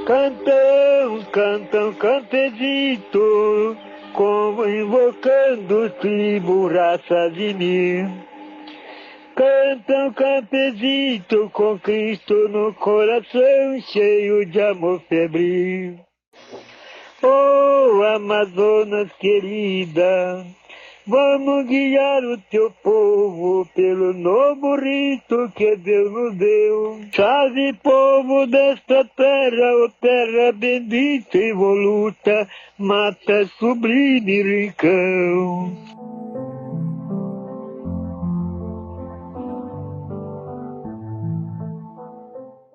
Cantam, cantam, cantezito, como invocando tribo, raça de mim. Cantam, cantezito, com Cristo no coração, cheio de amor febril. Oh, Amazonas querida, vamos guiar o teu povo pelo novo rito que Deus nos deu. Salve, povo desta terra, ó terra bendita e voluta, mata sublime rincão.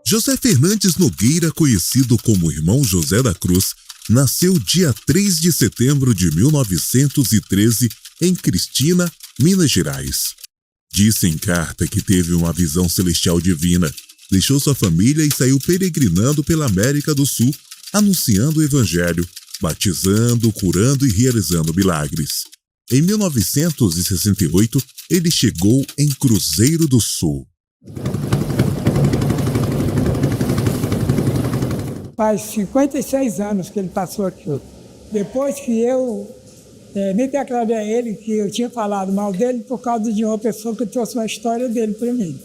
José Fernandes Nogueira, conhecido como Irmão José da Cruz, nasceu dia 3 de setembro de 1913 em Cristina, Minas Gerais. Disse em carta que teve uma visão celestial divina, deixou sua família e saiu peregrinando pela América do Sul, anunciando o Evangelho, batizando, curando e realizando milagres. Em 1968, ele chegou em Cruzeiro do Sul. Faz 56 anos que ele passou aqui. Depois que eu me declarei a ele que eu tinha falado mal dele por causa de uma pessoa que trouxe uma história dele para mim.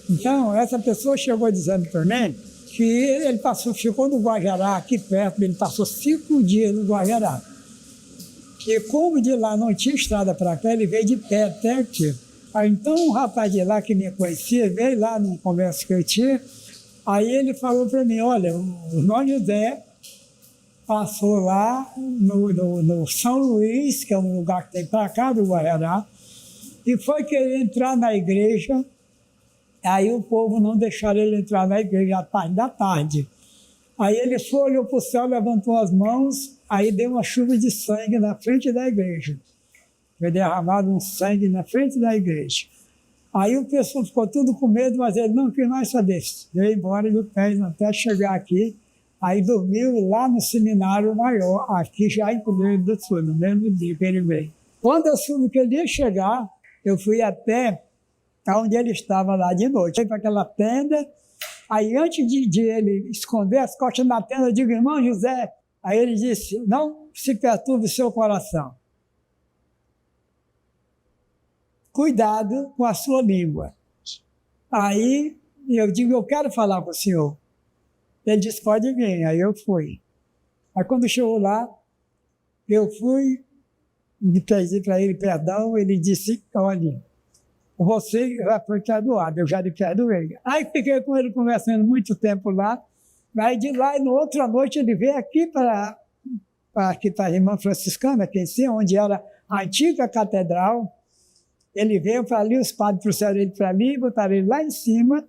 Então, essa pessoa chegou dizendo para mim que ele ficou no Guajará, aqui perto, ele passou 5 dias no Guajará. E como de lá não tinha estrada para cá, ele veio de pé até aqui. Aí, então, um rapaz de lá que me conhecia, veio lá num conversa que eu tinha. Aí ele falou para mim, olha, o irmão José passou lá no São Luís, que é um lugar que tem para cá do Guajará, e foi querer entrar na igreja. Aí o povo não deixaram ele entrar na igreja à tarde da tarde. Aí ele foi, olhou para o céu, levantou as mãos, aí deu uma chuva de sangue na frente da igreja. Foi derramado um sangue na frente da igreja. Aí o pessoal ficou tudo com medo, mas ele não quis mais saber. Veio embora do pé até chegar aqui. Aí dormiu lá no seminário maior, aqui já em Cruzeiro do Sul, no mesmo dia que ele veio. Quando eu soube que ele ia chegar, eu fui até onde ele estava lá de noite. Fui para aquela tenda, aí antes de ele esconder as costas na tenda, eu digo, irmão José, aí ele disse, não se perturbe o seu coração. Cuidado com a sua língua. Aí eu digo, eu quero falar com o senhor. Ele disse, pode vir. Aí eu fui. Aí quando chegou lá, eu fui, me pedi para ele perdão, ele disse, olha, você já foi perdoado, eu já lhe perdoei. Aí fiquei com ele conversando muito tempo lá. Aí de lá, e na outra noite, ele veio aqui para a irmã franciscana, que onde era a antiga catedral. Ele veio para ali, os padres trouxeram ele para ali, botaram ele lá em cima,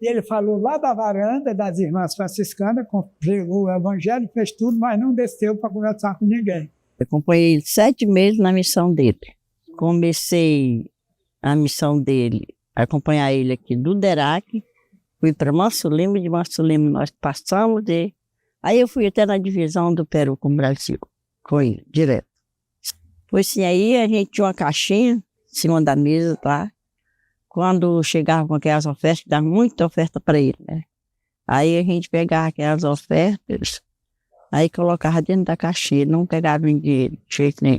e ele falou lá da varanda das irmãs franciscanas, pregou o evangelho, fez tudo, mas não desceu para conversar com ninguém. Eu acompanhei ele 7 meses na missão dele. Comecei a missão dele, acompanhar ele aqui do Derac, fui para Manso Lima, de Manso Lima nós passamos aí eu fui até na divisão do Peru com o Brasil, foi direto. Pois sim, aí a gente tinha uma caixinha, em cima da mesa, tá? Quando chegava com aquelas ofertas, dava muita oferta para ele, né? Aí a gente pegava aquelas ofertas, aí colocava dentro da caixinha, não pegava em dinheiro, de jeito nenhum.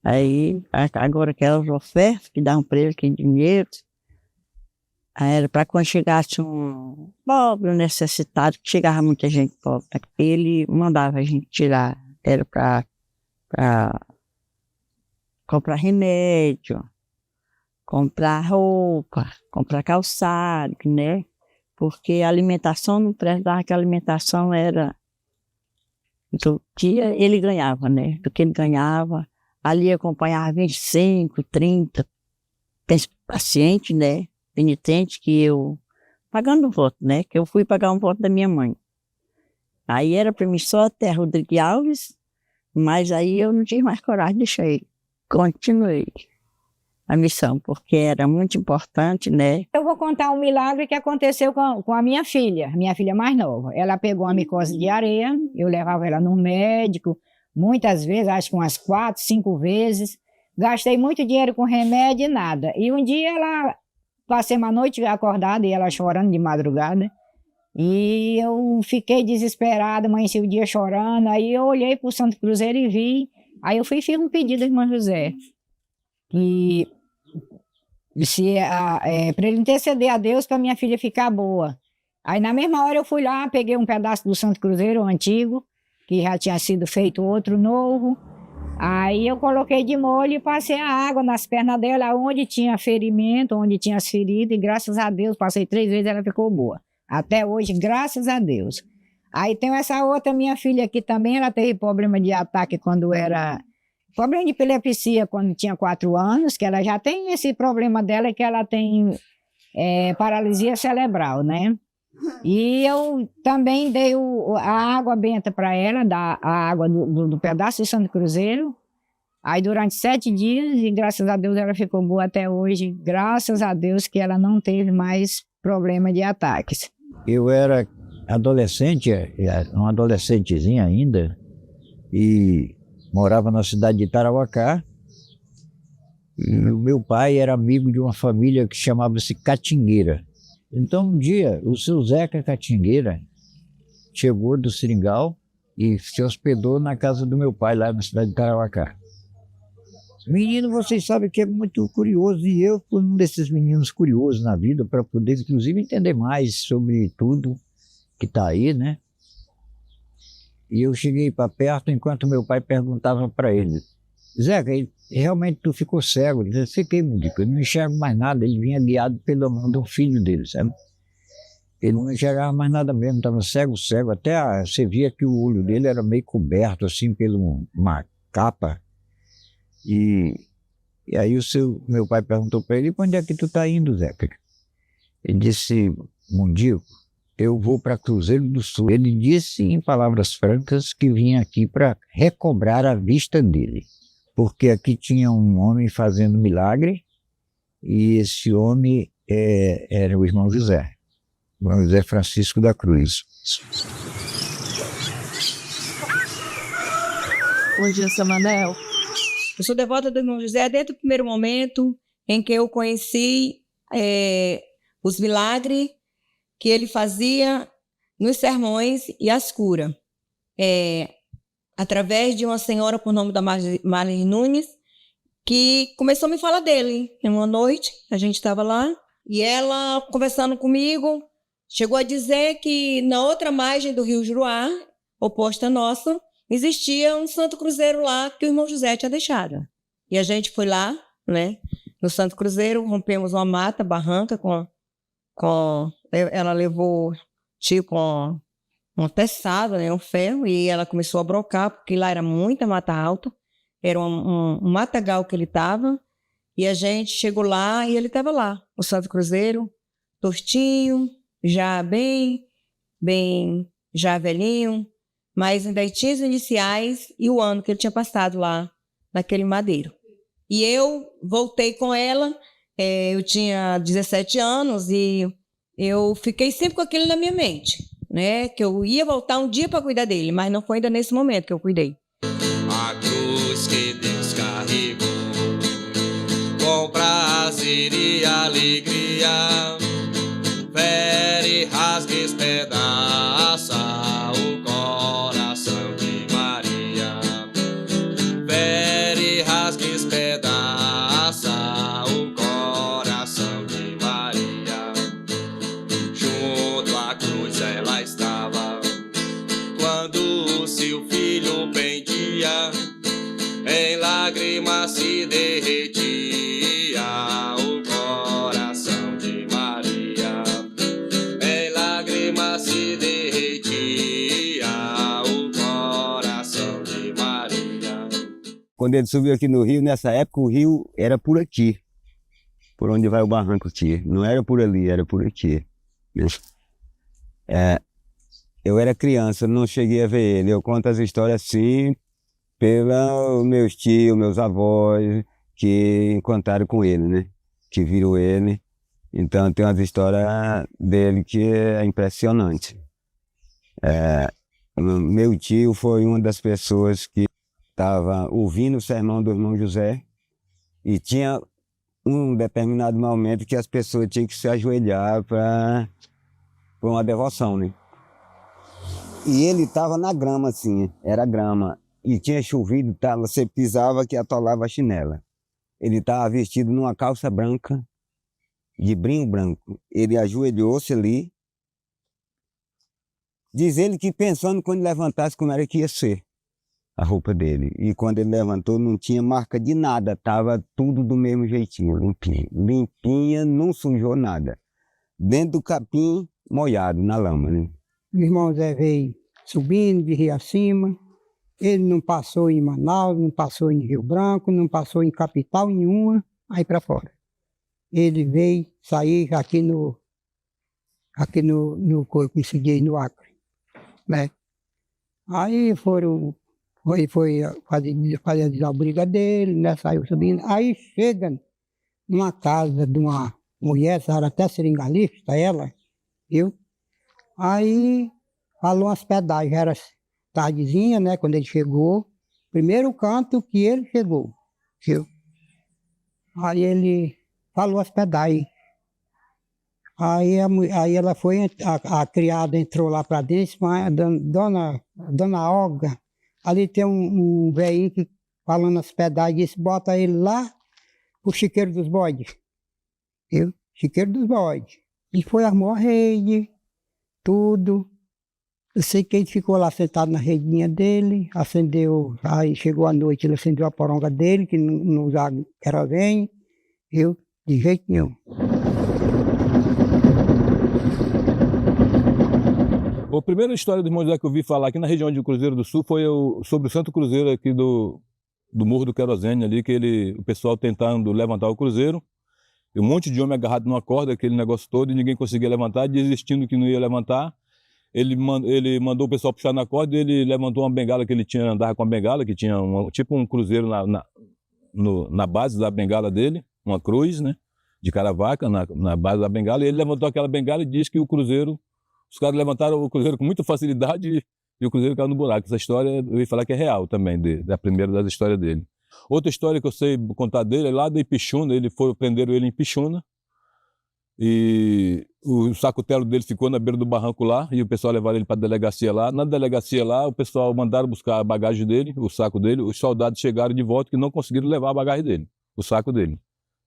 Aí, agora aquelas ofertas que davam para ele, que dinheiro, aí era para quando chegasse um pobre, um necessitado, que chegava muita gente pobre, ele mandava a gente tirar, era para comprar remédio, comprar roupa, comprar calçado, né? Porque a alimentação não prestava, que a alimentação era do que ele ganhava, né? Do que ele ganhava, ali acompanhava 25, 30 pacientes, né? Penitente que eu, pagando um voto, né? Que eu fui pagar um voto da minha mãe. Aí era para mim só até Rodrigues Alves, mas aí eu não tinha mais coragem de deixar ele. Continuei a missão, porque era muito importante, né? Eu vou contar um milagre que aconteceu com a minha filha mais nova. Ela pegou uma micose de areia, eu levava ela no médico, muitas vezes, acho que umas 4, 5 vezes. Gastei muito dinheiro com remédio e nada. E um dia passei uma noite acordada e ela chorando de madrugada. E eu fiquei desesperada, amanheci o dia chorando. Aí eu olhei para o Santo Cruzeiro e vi. Aí eu fiz um pedido ao irmão José. Que para ele interceder a Deus para minha filha ficar boa. Aí na mesma hora eu fui lá, peguei um pedaço do Santo Cruzeiro antigo, que já tinha sido feito outro novo. Aí eu coloquei de molho e passei a água nas pernas dela, onde tinha ferimento, onde tinha as feridas, e graças a Deus, passei 3 vezes, ela ficou boa. Até hoje, graças a Deus. Aí tem essa outra minha filha aqui também, ela teve problema de ataque quando era... Problema de epilepsia quando tinha 4 anos, que ela já tem esse problema dela, que ela tem paralisia cerebral, né? E eu também dei a água benta para ela, a água do pedaço de Santo Cruzeiro. Aí durante 7 dias, e graças a Deus ela ficou boa até hoje. Graças a Deus que ela não teve mais problema de ataques. Eu era adolescente, uma adolescentezinha ainda, e morava na cidade de Tarauacá. E o meu pai era amigo de uma família que chamava-se Catingueira. Então um dia o seu Zeca Catingueira chegou do Seringal e se hospedou na casa do meu pai lá na cidade de Tarauacá. Menino, vocês sabem que é muito curioso, e eu fui um desses meninos curiosos na vida para poder inclusive entender mais sobre tudo que está aí, né? E eu cheguei para perto enquanto meu pai perguntava para ele: Zeca, realmente tu ficou cego? Ele disse: fiquei, eu não enxergo mais nada. Ele vinha guiado pela mão do filho dele, sabe? Ele não enxergava mais nada mesmo, estava cego. Até você via que o olho dele era meio coberto assim por uma capa. E aí meu pai perguntou para ele: para onde é que tu está indo, Zeca? Ele disse: Mundico, eu vou para Cruzeiro do Sul. Ele disse em palavras francas que vinha aqui para recobrar a vista dele, porque aqui tinha um homem fazendo milagre, e esse homem era o irmão José Francisco da Cruz. Bom dia, Samanel. Eu sou devota do irmão José desde o primeiro momento em que eu conheci os milagres que ele fazia nos sermões e as curas. Através de uma senhora por nome da Marlene Nunes, que começou a me falar dele. Uma noite, a gente estava lá, e ela, conversando comigo, chegou a dizer que na outra margem do rio Juruá, oposta à nossa, existia um Santo Cruzeiro lá que o irmão José tinha deixado. E a gente foi lá, né, no Santo Cruzeiro, rompemos uma mata, barranca, ela levou tipo um teçado, né, um ferro, e ela começou a brocar, porque lá era muita mata alta, era um matagal que ele estava, e a gente chegou lá e ele estava lá, o Santo Cruzeiro, tostinho, já já velhinho, mas ainda tinha os iniciais e o ano que ele tinha passado lá, naquele madeiro. E eu voltei com ela, eu tinha 17 anos, e eu fiquei sempre com aquilo na minha mente, né, que eu ia voltar um dia para cuidar dele, mas não foi ainda nesse momento que eu cuidei. A cruz que Deus carregou, com prazer e alegria, fere, rasga, espedaça o coração de Maria. Fere, rasga, espedaça o coração de Maria. Junto à cruz ela estava, quando seu filho pendia, em lágrimas se derretia o coração de Maria. Em lágrimas se derretia o coração de Maria. Quando ele subiu aqui no rio, nessa época o rio era por aqui, por onde vai o barranco aqui. Não era por ali, era por aqui. Eu era criança, não cheguei a ver ele. Eu conto as histórias assim pelos meus tios, meus avós, que contaram com ele, né? Que viram ele. Então tem umas histórias dele que é impressionante. Meu tio foi uma das pessoas que estava ouvindo o sermão do irmão José, e tinha um determinado momento que as pessoas tinham que se ajoelhar para Foi uma devoção, né? E ele estava na grama, assim, era grama. E tinha chovido, tá? Você pisava que atolava a chinela. Ele estava vestido numa calça branca, de brinco branco. Ele ajoelhou-se ali. Diz ele que pensando quando levantasse como era que ia ser a roupa dele. E quando ele levantou não tinha marca de nada, estava tudo do mesmo jeitinho, limpinho. Limpinha, não sujou nada. Dentro do capim, molhado na lama, né? O irmão Zé veio subindo de rio acima. Ele não passou em Manaus, não passou em Rio Branco, não passou em capital nenhuma, aí para fora. Ele veio sair aqui no consegui no Acre, né? Aí foi fazer a desabriga dele, né? Saiu subindo. Aí chega numa casa de uma mulher, era até seringalista, ela, viu? Aí falou umas pedagens, era tardezinha, né, quando ele chegou, primeiro canto que ele chegou, viu? Aí ele falou as pedagens. Aí ela foi, a criada entrou lá para dentro, mas dona Olga, ali tem um velhinho que falando as pedagens, disse, bota ele lá pro chiqueiro dos bodes, viu? Chiqueiro dos bodes. E foi, armou a rede, tudo. Eu sei que ele ficou lá sentado na redinha dele, acendeu, aí chegou a noite, ele acendeu a poronga dele, que não usava querosene, viu? De jeito nenhum. A primeira história do irmão José que eu vi falar aqui na região de Cruzeiro do Sul foi sobre o Santo Cruzeiro aqui do Morro do Querosene ali, que o pessoal tentando levantar o cruzeiro, e um monte de homem agarrado numa corda, aquele negócio todo, e ninguém conseguia levantar, desistindo que não ia levantar. Ele mandou o pessoal puxar na corda e ele levantou uma bengala que ele tinha, andava com a bengala, que tinha tipo um cruzeiro na base da bengala dele, uma cruz, né, de caravaca na base da bengala, e ele levantou aquela bengala e disse que os caras levantaram o cruzeiro com muita facilidade e o cruzeiro caiu no buraco. Essa história, eu ia falar que é real também, da primeira das histórias dele. Outra história que eu sei contar dele é lá de Ipixuna, prenderam ele em Ipixuna, e o saco-telo dele ficou na beira do barranco lá, e o pessoal levaram ele para a delegacia lá. Na delegacia lá, o pessoal mandaram buscar a bagagem dele, o saco dele, os soldados chegaram de volta que não conseguiram levar a bagagem dele, o saco dele.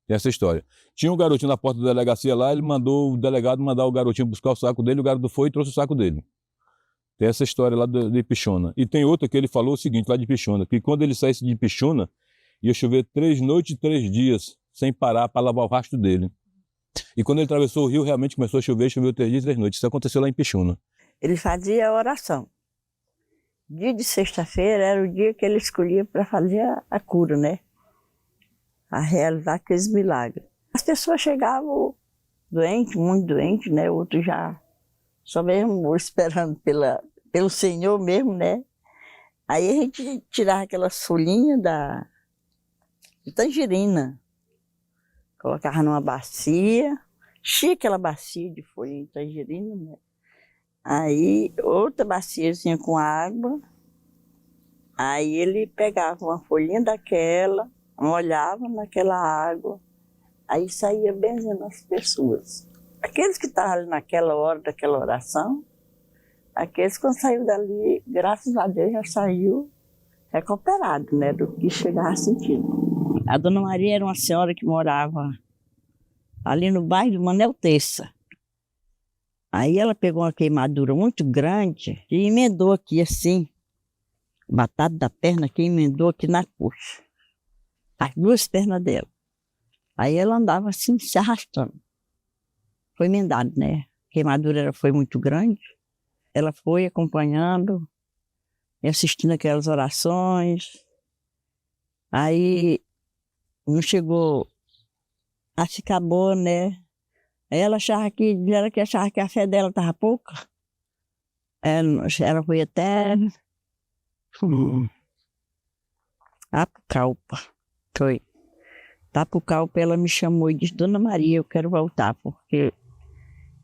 Tem essa história. Tinha um garotinho na porta da delegacia lá, ele mandou o delegado mandar o garotinho buscar o saco dele, o garoto foi e trouxe o saco dele. Tem essa história lá de Ipixuna. E tem outra que ele falou o seguinte, lá de Ipixuna, que quando ele saísse de Ipixuna, ia chover 3 noites e 3 dias, sem parar, para lavar o rastro dele. E quando ele atravessou o rio, realmente começou a chover, choveu 3 dias e 3 noites. Isso aconteceu lá em Ipixuna. Ele fazia oração. Dia de sexta-feira era o dia que ele escolhia para fazer a cura, né? A realizar aqueles milagres. As pessoas chegavam doentes, muito doentes, né? Outros já só mesmo esperando pelo Senhor mesmo, né? Aí a gente tirava aquelas folhinhas de tangerina, colocava numa bacia, enchia aquela bacia de folha de tangerina, né? Aí outra baciazinha com água, aí ele pegava uma folhinha daquela, molhava naquela água, aí saía benzendo as pessoas. Aqueles que estavam ali naquela hora daquela oração, aqueles quando saiu dali, graças a Deus já saiu recuperado, né, do que chegava sentindo. A Dona Maria era uma senhora que morava ali no bairro do Manel Terça. Aí ela pegou uma queimadura muito grande e emendou aqui assim, batata da perna que emendou aqui na coxa. As 2 pernas dela. Aí ela andava assim, se arrastando. Foi emendado, né? A queimadura foi muito grande. Ela foi acompanhando e assistindo aquelas orações. Aí não chegou a ficar boa, né? Aí ela achava que a fé dela estava pouca. Ela foi até Apucalpa. Foi. Tapucalpa, ela me chamou e disse, Dona Maria, eu quero voltar, porque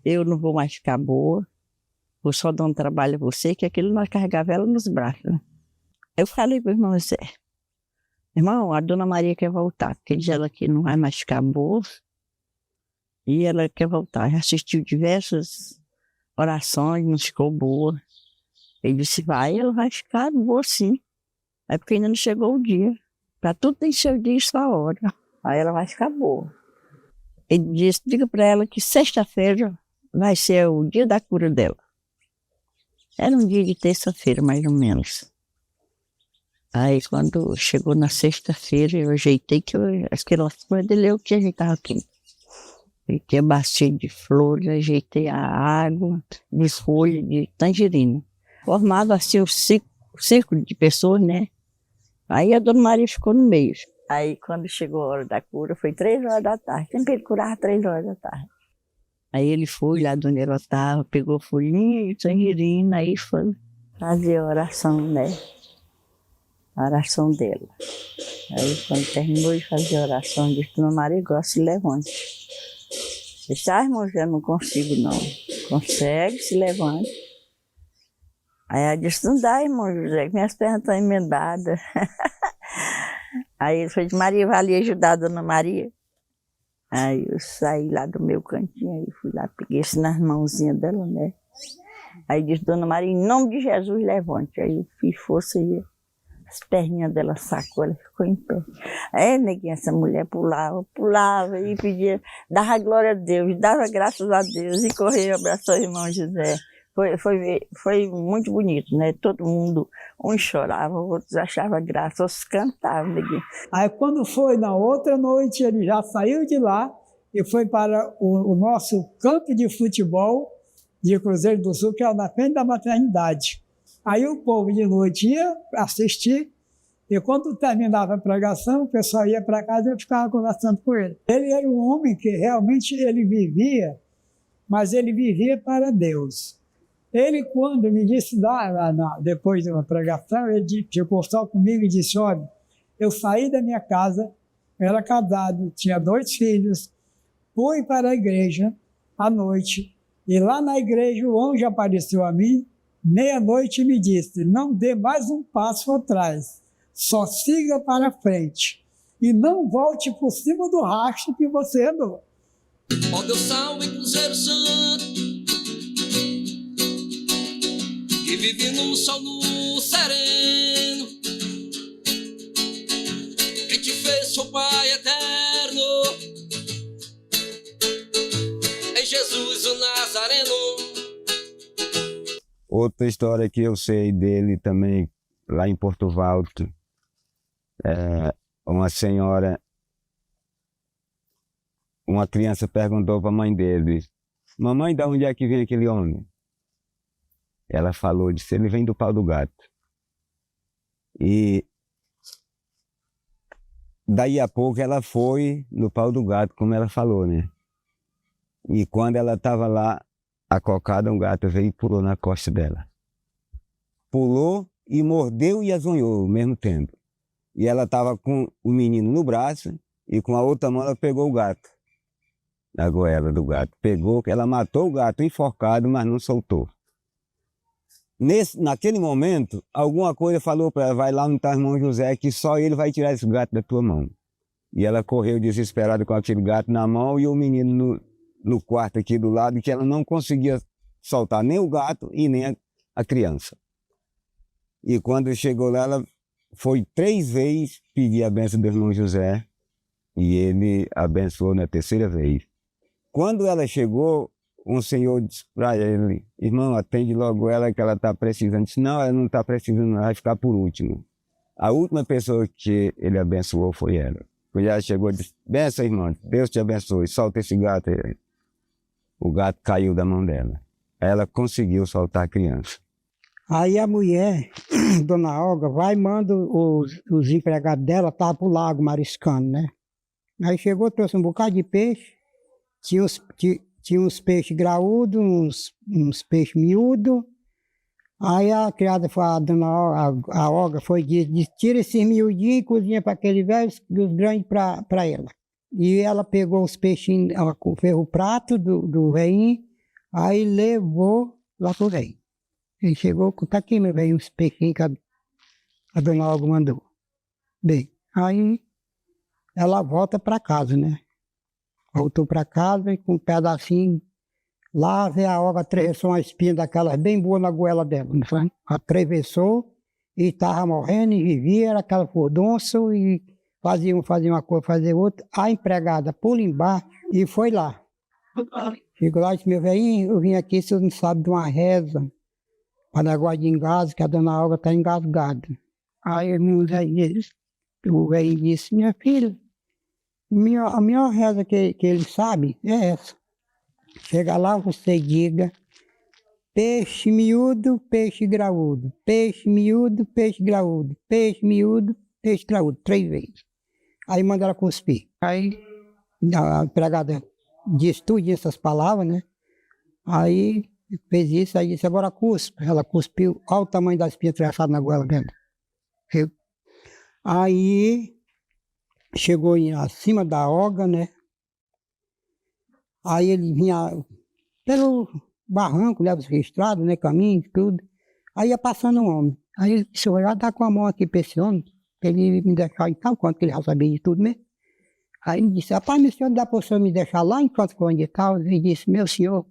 eu não vou mais ficar boa, vou só dar um trabalho a você, que aquilo nós carregava ela nos braços. Né? Eu falei para o irmão Zé, irmão, a Dona Maria quer voltar, porque diz ela que não vai mais ficar boa, e ela quer voltar. Já assistiu diversas orações, não ficou boa. Ele disse, ela vai ficar boa sim. É porque ainda não chegou o dia. Para tudo tem seu dia e sua hora. Aí ela vai ficar boa. Ele disse, diga para ela que sexta-feira vai ser o dia da cura dela. Era um dia de terça-feira, mais ou menos. Aí quando chegou na sexta-feira, eu ajeitei aquelas coisas dele, eu que ajeitava tudo. Ajeitei a bacia de flores, ajeitei a água de folha de tangerina. Formava assim o círculo de pessoas, né? Aí a Dona Maria ficou no meio. Aí quando chegou a hora da cura, foi 3 horas da tarde. Sempre ele curava 3 horas da tarde. Aí ele foi lá onde ela estava, pegou folhinha e tangerina, aí foi fazer a oração, né? A oração dela. Aí quando terminou de fazer a oração, disse, Dona Maria, agora se levante. Disse, irmão, já não consigo não. Consegue, se levante. Aí ela disse, não dá, irmão José, que minhas pernas estão emendadas. Aí ele falou, Maria, vai ali ajudar a Dona Maria. Aí eu saí lá do meu cantinho, aí fui lá, peguei isso nas mãozinhas dela, né? Aí disse, Dona Maria, em nome de Jesus, levante. Aí eu fiz força e as perninhas dela sacou, ela ficou em pé. Aí, neguinha, essa mulher pulava e pedia, dava glória a Deus, dava graças a Deus e correu, abraçou o irmão José. Foi muito bonito, né? Todo mundo, uns choravam, outros achavam graça, outros cantavam. Neguinho. Aí quando foi na outra noite, ele já saiu de lá e foi para o nosso campo de futebol de Cruzeiro do Sul, que era na frente da maternidade. Aí o povo de noite ia assistir, e quando terminava a pregação, o pessoal ia para casa e eu ficava conversando com ele. Ele era um homem que realmente ele vivia, mas ele vivia para Deus. Ele, quando me disse, depois de uma pregação, ele ficou só comigo e disse, olha, eu saí da minha casa, era casado, tinha 2 filhos, fui para a igreja à noite, e lá na igreja o anjo apareceu a mim, meia-noite, e me disse, não dê mais um passo atrás, só siga para frente, e não volte por cima do rastro que você andou. Ó Deus salve Cruzeiro Santo, que vive no sol do sereno, quem te fez seu Pai eterno, é Jesus o Nazareno. Outra história que eu sei dele também, lá em Porto Alto, uma senhora, uma criança perguntou para a mãe dele, mamãe, de onde é que vem aquele homem? Ela falou, disse, ele vem do pau do gato. E daí a pouco ela foi no pau do gato, como ela falou, né? E quando ela estava lá, acocada, um gato veio e pulou na costa dela. Pulou e mordeu e azonhou ao mesmo tempo. E ela estava com o menino no braço e com a outra mão ela pegou o gato, na goela do gato. Pegou, ela matou o gato enforcado, mas não soltou. Naquele momento, alguma coisa falou para ela, vai lá onde está o irmão José, que só ele vai tirar esse gato da tua mão. E ela correu desesperada com aquele gato na mão e o menino no quarto aqui do lado, que ela não conseguia soltar nem o gato e nem a criança. E quando chegou lá, ela foi 3 vezes pedir a bênção do irmão José e ele abençoou na 3ª vez. Quando ela chegou, um senhor disse para ele, irmão, atende logo ela que ela está precisando. Disse, não, ela não está precisando, ela vai ficar por último. A última pessoa que ele abençoou foi ela. Quando ela chegou e disse, benção, irmão, Deus te abençoe, solta esse gato aí. O gato caiu da mão dela. Ela conseguiu soltar a criança. Aí a mulher, Dona Olga, vai e manda os empregados dela, tá pro lago mariscando, né? Aí chegou, trouxe um bocado de peixe, tinha uns peixes graúdos, uns peixes miúdos. Aí a criada, a Olga, foi disse, tira esses miudinhos e cozinha para aquele velho e os grandes para ela. E ela pegou os peixinhos, fez o prato do velhinho, aí levou lá pro velho. Ele chegou, tá aqui, meu velho, uns peixinhos que a Dona Olga mandou. Bem, aí ela volta para casa, né? Voltou para casa e com um pedacinho, Lá veio a Olga, atravessou uma espinha daquelas bem boa na goela dela, não foi? Atravessou e estava morrendo e vivia, era aquela furdunça e fazia uma coisa, fazia outra. A empregada pula embaixo e foi lá. Chegou lá e disse, meu velhinho, eu vim aqui, você não sabe, de uma reza para negócio de engasgo, que a dona Olga está engasgada. Aí o velhinho disse, minha filha, a melhor reza que ele sabe é essa. Chega lá, você diga, peixe miúdo, peixe graúdo, peixe miúdo, peixe graúdo, peixe miúdo, peixe graúdo, 3 vezes. Aí manda ela cuspir. Aí a empregada disse tudo essas palavras, né? Aí fez isso, aí disse, agora cuspe. Ela cuspiu, olha o tamanho da espinha atravessada na goela dela. Aí chegou acima da Olga, né? Aí ele vinha pelo barranco, leva os registrados, né? Caminho, tudo. Aí ia passando um homem. Aí ele disse, eu já dá com a mão aqui para esse homem, para ele me deixar em tal canto, que ele já sabia de tudo mesmo. Aí ele disse, rapaz, meu senhor, dá para o senhor me deixar lá enquanto for onde tal? Ele disse, meu senhor,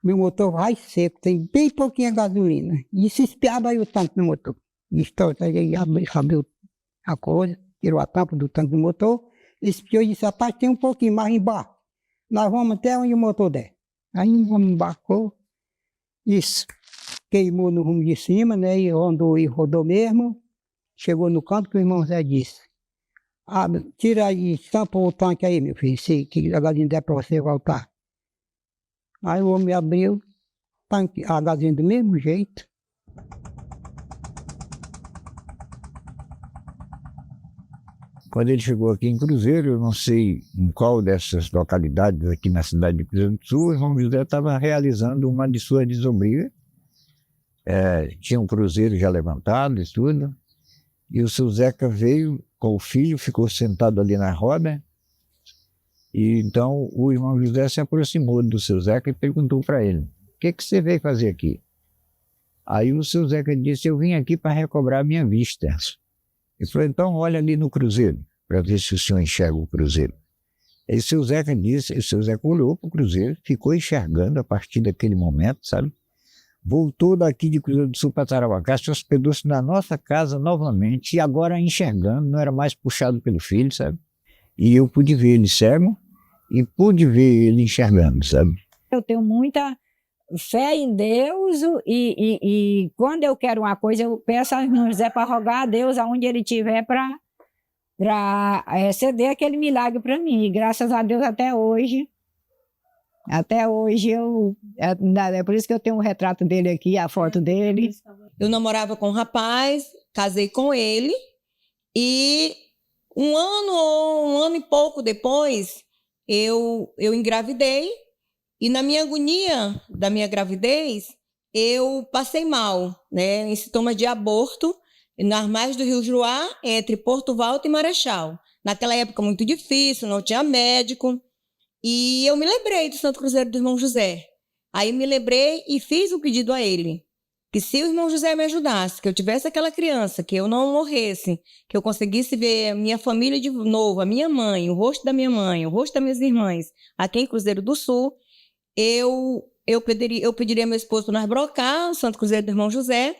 meu motor vai seco, tem bem pouquinha gasolina. E se espiava aí o tanque do motor. Então, ele abriu a coisa, tirou a tampa do tanque do motor, espiou e disse, rapaz, tem um pouquinho mais embaixo. Nós vamos até onde o motor der. Aí o homem embarcou, isso, queimou no rumo de cima, né, e rodou mesmo, chegou no canto que o irmão Zé disse, tira aí, tampa o tanque aí, meu filho, se que a gasolina der para você voltar. Aí o homem abriu, a gasolina do mesmo jeito. Quando ele chegou aqui em Cruzeiro, eu não sei em qual dessas localidades aqui na cidade de Cruzeiro do Sul, o irmão José estava realizando uma de suas desobrigas. Tinha um cruzeiro já levantado e tudo, e o seu Zeca veio com o filho, ficou sentado ali na roda, e então o irmão José se aproximou do seu Zeca e perguntou para ele, o que você veio fazer aqui? Aí o seu Zeca disse, eu vim aqui para recobrar a minha vista. Ele falou, então olha ali no cruzeiro, para ver se o senhor enxerga o cruzeiro. Aí o seu Zeca disse, o seu Zeca olhou para o cruzeiro, ficou enxergando a partir daquele momento, sabe? Voltou daqui de Cruzeiro do Sul para Tarauacá, se hospedou-se na nossa casa novamente, e agora enxergando, não era mais puxado pelo filho, sabe? E eu pude ver ele cego, e pude ver ele enxergando, sabe? Eu tenho muita fé em Deus e quando eu quero uma coisa, eu peço ao irmão José para rogar a Deus aonde ele estiver para ceder aquele milagre para mim. E graças a Deus até hoje é por isso que eu tenho um retrato dele aqui, a foto dele. Eu namorava com um rapaz, casei com ele e um ano e pouco depois eu engravidei. E na minha agonia da minha gravidez, eu passei mal, né, em sintomas de aborto, nas margens do Rio Juruá, entre Porto Valto e Marechal. Naquela época muito difícil, não tinha médico. E eu me lembrei do Santo Cruzeiro do irmão José. Aí me lembrei e fiz um pedido a ele, que se o irmão José me ajudasse, que eu tivesse aquela criança, que eu não morresse, que eu conseguisse ver a minha família de novo, a minha mãe, o rosto da minha mãe, o rosto das minhas irmãs, aqui em Cruzeiro do Sul, eu pediria ao meu esposo para nós brocar o Santo Cruzeiro do irmão José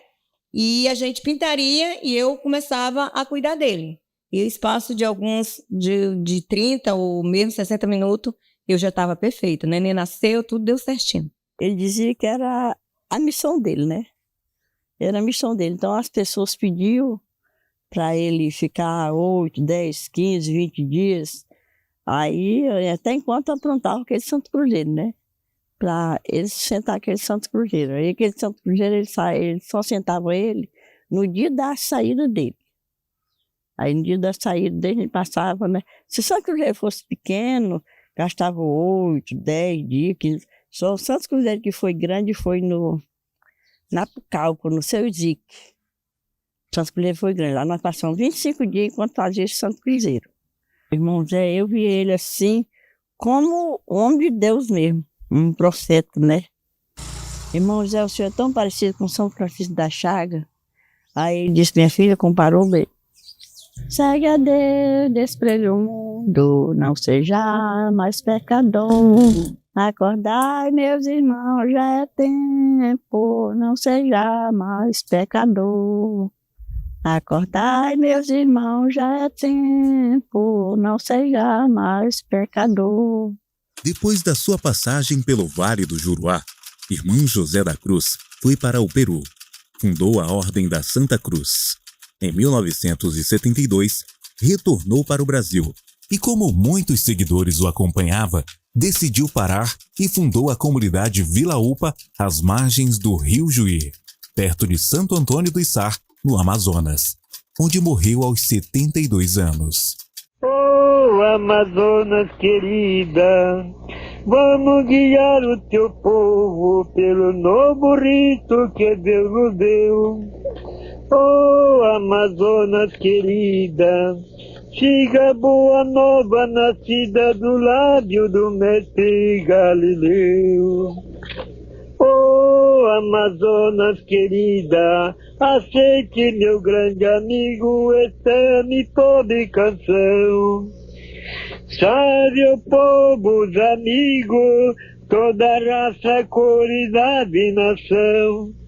e a gente pintaria e eu começava a cuidar dele. E o espaço de 30 ou mesmo 60 minutos, eu já estava perfeito, né? Nem nasceu, tudo deu certinho. Ele dizia que era a missão dele, né? Era a missão dele. Então as pessoas pediam para ele ficar 8, 10, 15, 20 dias. Aí, até enquanto aprontava aquele Santo Cruzeiro, né? Para ele sentar aquele Santo Cruzeiro. Aí aquele Santo Cruzeiro, ele só sentava ele no dia da saída dele. Aí no dia da saída dele, ele passava, né? Se o Santo Cruzeiro fosse pequeno, gastava 8, 10 dias, 15. Só o Santo Cruzeiro que foi grande foi na Pucallpa, no seu Zique. O Santo Cruzeiro foi grande. Lá nós passamos 25 dias enquanto fazia esse Santo Cruzeiro. O irmão Zé, eu vi ele assim, como homem de Deus mesmo. Um profeta, né? Irmão José, o senhor é tão parecido com São Francisco da Chaga. Aí ele disse, minha filha, comparou bem. Segue a Deus, despreze o mundo, não seja mais pecador. Acordai, meus irmãos, já é tempo, não seja mais pecador. Acordai, meus irmãos, já é tempo, não seja mais pecador. Depois da sua passagem pelo Vale do Juruá, irmão José da Cruz foi para o Peru. Fundou a Ordem da Santa Cruz. Em 1972, retornou para o Brasil e, como muitos seguidores o acompanhavam, decidiu parar e fundou a comunidade Vila Upa, às margens do Rio Juí, perto de Santo Antônio do Içar, no Amazonas, onde morreu aos 72 anos. Oh, Amazonas querida, vamos guiar o teu povo pelo novo rito que Deus nos deu. Oh, Amazonas querida, siga a boa nova nascida do lábio do mestre Galileu. Oh, Amazonas querida, aceite meu grande amigo, eterno e pobre canção. Salve o povo, os amigos, toda raça, cor, idade e nação.